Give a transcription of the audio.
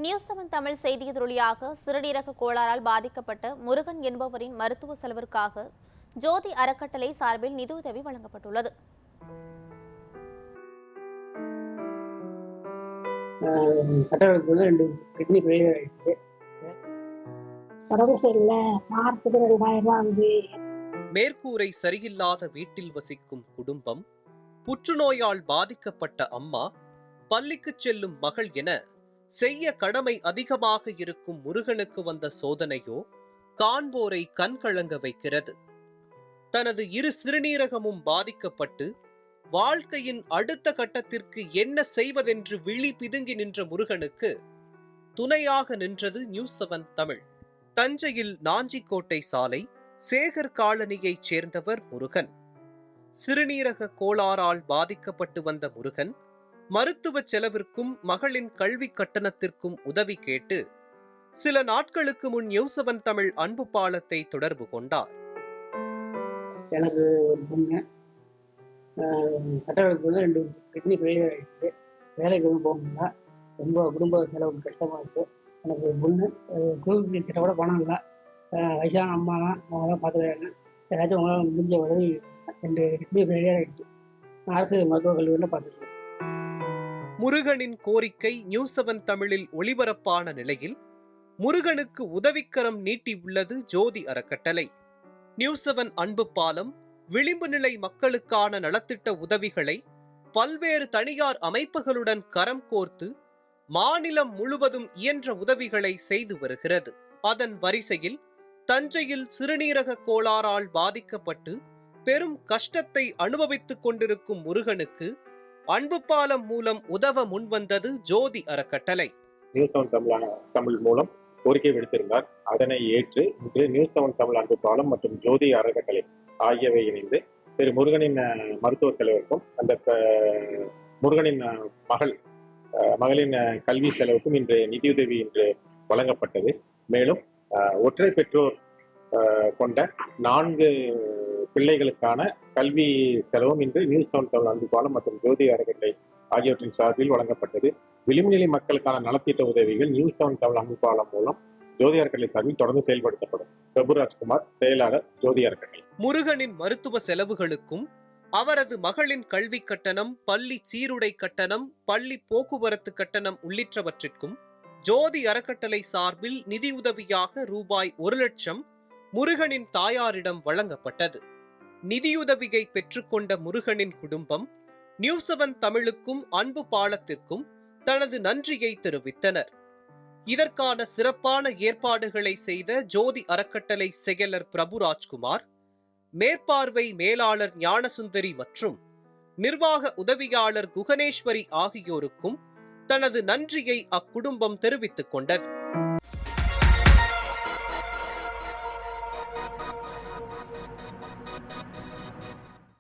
News 7 Tamil செய்தி எதிரொலியாக சிறுநீரக கோளாறால் பாதிக்கப்பட்ட முருகன் என்பவரின் மருத்துவ செலவிற்காக ஜோதி அறக்கட்டளை சார்பில் நிதியுதவி வழங்கப்பட்டுள்ளது. மேற்கூரை சரியில்லாத வீட்டில் வசிக்கும் குடும்பம், புற்றுநோயால் பாதிக்கப்பட்ட அம்மா, பள்ளிக்கு செல்லும் மகள் என செய்ய கடமை அதிகமாக இருக்கும் முருகனுக்கு வந்த சோதனையோ காண்போரை கண்கலங்க வைக்கிறது. தனது இரு சிறுநீரகமும் பாதிக்கப்பட்டு வாழ்க்கையின் அடுத்த கட்டத்திற்கு என்ன செய்வதென்று விழி பிதுங்கி நின்ற முருகனுக்கு துணையாக நின்றது நியூஸ் 7 தமிழ். தஞ்சையில் நாஞ்சிக்கோட்டை சாலை சேகர் காலனியைச் சேர்ந்தவர் முருகன். சிறுநீரக கோளாறால் பாதிக்கப்பட்டு வந்த முருகன் மருத்துவ செலவிற்கும் மகளின் கல்வி கட்டணத்திற்கும் உதவி கேட்டு சில நாட்களுக்கு முன் நியூஸ் 7 தமிழ் அன்பு பாலத்தை தொடர்பு கொண்டார். எனக்கு ஒரு பொண்ணு கட்டடத்துக்கு 2 கிட்னி ஃபெயிலியர் ஆகிடுச்சு. வேலைக்கு போக முடியல. ரொம்ப குடும்ப செலவு கஷ்டமாக இருக்குது. எனக்கு ஒரு பொண்ணு கோவில் கிட்ட கூட பணம் இல்லை. வயசான அம்மா தான், அவங்க தான் பார்த்துக்கிறாங்க. ஏதாச்சும் உங்களால் முடிஞ்ச உதவி. 2 கிட்னி ஃபெயிலியர் ஆகிடுச்சு. அரசு மருத்துவக் கல்லூரியில் பார்த்துருக்கேன். முருகனின் கோரிக்கை நியூஸ் 7 தமிழில் ஒளிபரப்பான நிலையில் முருகனுக்கு உதவிக்கரம் நீட்டியுள்ளது ஜோதி அறக்கட்டளை. நியூஸ் 7 அன்பு பாலம் விளிம்பு நிலை மக்களுக்கான நலத்திட்ட உதவிகளை பல்வேறு தனியார் அமைப்புகளுடன் கரம் கோர்த்து மாநிலம் முழுவதும் இயன்ற உதவிகளை செய்து வருகிறது. அதன் வரிசையில் தஞ்சையில் சிறுநீரக கோளாறால் பாதிக்கப்பட்டு பெரும் கஷ்டத்தை அனுபவித்துக் கொண்டிருக்கும் முருகனுக்கு அன்பு பாலம் மூலம் உதவ முன்வந்தது ஜோதி அறக்கட்டளை. நியூஸ் 7 தமிழ் மூலம் கோரிக்கை விடுத்திருந்தார். அதனை ஏற்று இன்று நியூஸ் 7 தமிழ் அன்பு பாலம் மற்றும் ஜோதி அறக்கட்டளை ஆகியவை இணைந்து திரு முருகனின் மருத்துவ செலவுக்கும் அந்த முருகனின் மகளின் கல்வி செலவுக்கும் இன்று நிதியுதவி இன்று வழங்கப்பட்டது. மேலும் ஒற்றை பெற்றோர் கொண்ட 4 பிள்ளைகளுக்கான கல்வி செலவும் இன்று நியூஸ் 7 தமிழ் அன்பு பாலம் மற்றும் ஜோதி அறக்கட்டளை ஆகியவற்றின் சார்பில் வழங்கப்பட்டது. விளிம்புநிலை மக்களுக்கான நலத்திட்ட உதவிகள் நியூஸ் 7 தமிழ் அன்பு பாலம் மூலம் ஜோதி அறக்கட்டளை சார்பில் தொடர்ந்து செயல்படுத்தப்படும். பிரபுராஜ்குமார், செயலாளர், ஜோதி அறக்கட்டளை. முருகனின் மருத்துவ செலவுகளுக்கும் அவரது மகளின் கல்வி கட்டணம், பள்ளி சீருடை கட்டணம், பள்ளி போக்குவரத்து கட்டணம் உள்ளிட்டவற்றிற்கும் ஜோதி அறக்கட்டளை சார்பில் நிதியுதவியாக ரூபாய் 1 லட்சம் முருகனின் தாயாரிடம் வழங்கப்பட்டது. நிதியுதவியை பெற்றுக்கொண்ட முருகனின் குடும்பம் நியூஸ் 7 தமிழுக்கும் அன்பு பாலத்திற்கும் தனது நன்றியை தெரிவித்தனர். இதற்கான சிறப்பான ஏற்பாடுகளை செய்த ஜோதி அறக்கட்டளை செயலர் பிரபுராஜ்குமார், மேற்பார்வை மேலாளர் ஞானசுந்தரி மற்றும் நிர்வாக உதவியாளர் குகனேஸ்வரி ஆகியோருக்கும் தனது நன்றியை அக்குடும்பம் தெரிவித்துக் கொண்டது.